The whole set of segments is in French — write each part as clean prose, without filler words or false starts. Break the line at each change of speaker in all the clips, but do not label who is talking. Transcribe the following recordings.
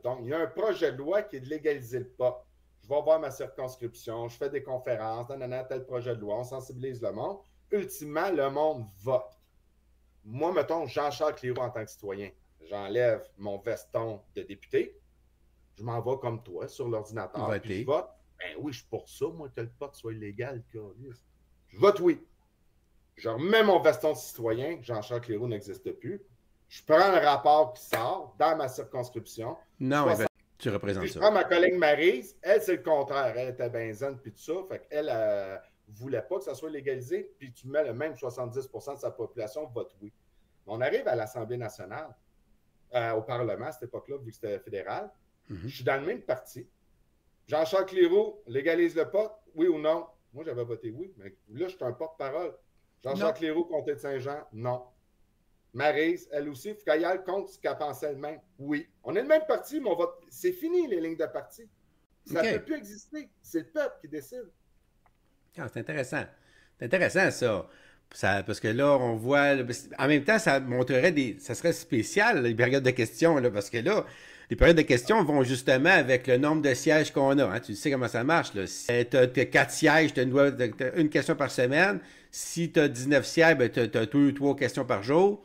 Donc, il y a un projet de loi qui est de légaliser le pot. Je vais voir ma circonscription, je fais des conférences, nanana, tel projet de loi, on sensibilise le monde. Ultimement, le monde vote. Moi, mettons, Jean-Charles Cléroux en tant que citoyen, j'enlève mon veston de député, je m'en vais comme toi sur l'ordinateur, puis je
Voter.
vote. Ben oui, je suis pour ça, moi, que le pot soit illégal. Je vote oui. Je remets mon veston de citoyen, Jean-Charles Cléroux n'existe plus. Je prends le rapport qui sort dans ma circonscription,
Non,
60.
tu
Puis
représentes
je
ça.
prends ma collègue Maryse, elle, c'est le contraire. Elle était benzen, puis tout ça. Fait qu'elle voulait pas que ça soit légalisé, puis tu mets le même 70% de sa population vote oui. On arrive à l'Assemblée nationale, au Parlement à cette époque-là, vu que c'était fédéral. Je suis dans le même parti. Jean-Charles Cléroux légalise le pot, oui ou non? Moi, j'avais voté oui, mais là, je suis un porte-parole. Jean-Charles
Non.
Cléroux, comté de Saint-Jean, non. Maryse, elle aussi, il faut qu'elle aille contre ce qu'elle pensait elle-même. Oui. On est le même parti, mais on va... c'est fini les lignes de parti. Ça ne peut
OK.
plus exister. C'est le peuple qui décide.
Ah, c'est intéressant. C'est intéressant, ça. Parce que là, on voit. En même temps, ça montrerait des. Ça serait spécial, les périodes de questions, là, parce que là, les périodes de questions vont justement avec le nombre de sièges qu'on a. Hein. Tu sais comment ça marche, là. Si tu as 4 sièges, tu as une question par semaine. Si tu as 19 sièges, ben, tu as 2 ou 3 questions par jour.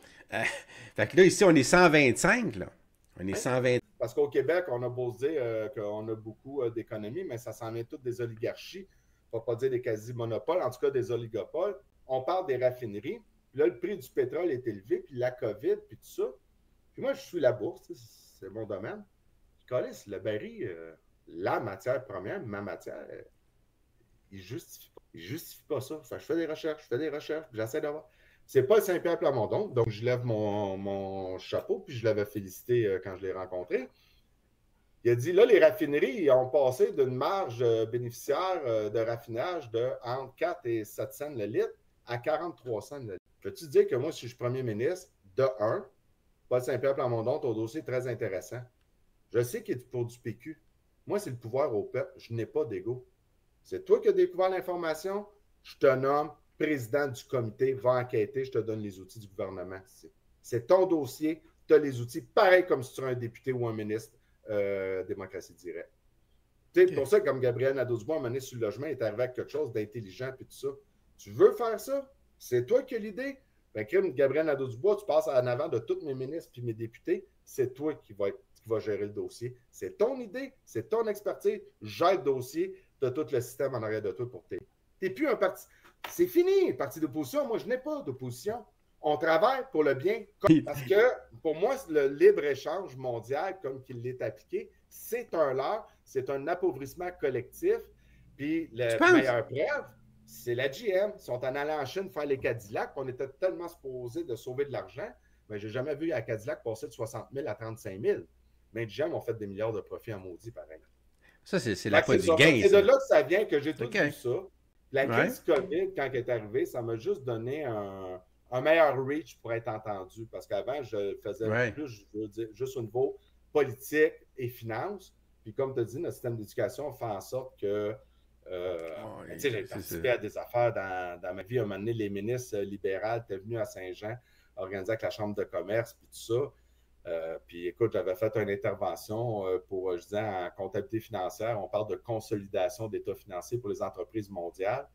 Fait que là, ici, on est 125, là. On est
Hein?
120.
Parce qu'au Québec, on a beau se dire qu'on a beaucoup d'économies, mais ça s'en vient toutes des oligarchies, pour ne pas dire des quasi-monopoles, en tout cas des oligopoles. On parle des raffineries, puis là, le prix du pétrole est élevé, puis la COVID, puis tout ça. Puis moi, je suis la bourse, c'est mon domaine. Je connais le baril, la matière première, ma matière, il justifie pas ça. Fait que je fais des recherches, puis j'essaie d'avoir. C'est pas Saint-Pierre Plamondon, donc je lève mon chapeau, puis je l'avais félicité quand je l'ai rencontré. Il a dit, là, les raffineries ont passé d'une marge bénéficiaire de raffinage de entre 4 et 7 cents le litre à 43 cents le litre. Peux-tu dire que moi, si je suis premier ministre, de 1, Paul Saint-Pierre Plamondon, ton dossier est très intéressant. Je sais qu'il est pour du PQ. Moi, c'est le pouvoir au peuple. Je n'ai pas d'ego. C'est toi qui as découvert l'information. Je te nomme président du comité, va enquêter, je te donne les outils du gouvernement. C'est ton dossier, tu as les outils, pareil comme si tu es un député ou un ministre démocratie directe. C'est
OK.
pour ça, comme Gabriel Nadeau-Dubois, à un moment donné, sur le logement, est arrivé avec quelque chose d'intelligent et tout ça. Tu veux faire ça? C'est toi qui as l'idée? Ben, crime, Gabriel Nadeau-Dubois, tu passes en avant de tous mes ministres et mes députés, c'est toi qui va gérer le dossier. C'est ton idée, c'est ton expertise, gère le dossier, tu as tout le système en arrière de toi pour t'aider. Tu n'es plus un parti. C'est fini, parti d'opposition. Moi, je n'ai pas d'opposition. On travaille pour le bien. Parce que, pour moi, le libre-échange mondial, comme qu'il l'est appliqué, c'est un leurre, c'est un appauvrissement collectif. Puis,
Tu
la
penses?
meilleure preuve, c'est la GM. Ils sont en allant en Chine faire les Cadillacs. On était tellement supposés de sauver de l'argent, mais j'ai jamais vu un Cadillac passer de 60 000 à 35 000. Mais GM ont fait des milliards de profits en maudit, pareil.
Ça, c'est
Fait que
l'appât
c'est
du
ça. Fait que
gain,
c'est de
ça.
là que ça vient que j'ai tout
OK.
vu ça. La
Ouais.
crise COVID, quand elle est arrivée, ça m'a juste donné un meilleur reach pour être entendu. Parce qu'avant, je faisais
Ouais.
plus, je veux dire, juste au niveau politique et finance. Puis comme tu as dit, notre système d'éducation fait en sorte que tu sais, j'ai
C'est ça.
participé à des affaires dans ma vie. À un moment donné, les ministres libéraux étaient venus à Saint-Jean organiser avec la Chambre de commerce, puis tout ça. Puis écoute, j'avais fait une intervention pour, je disais, en comptabilité financière, on parle de consolidation d'état financier pour les entreprises mondiales.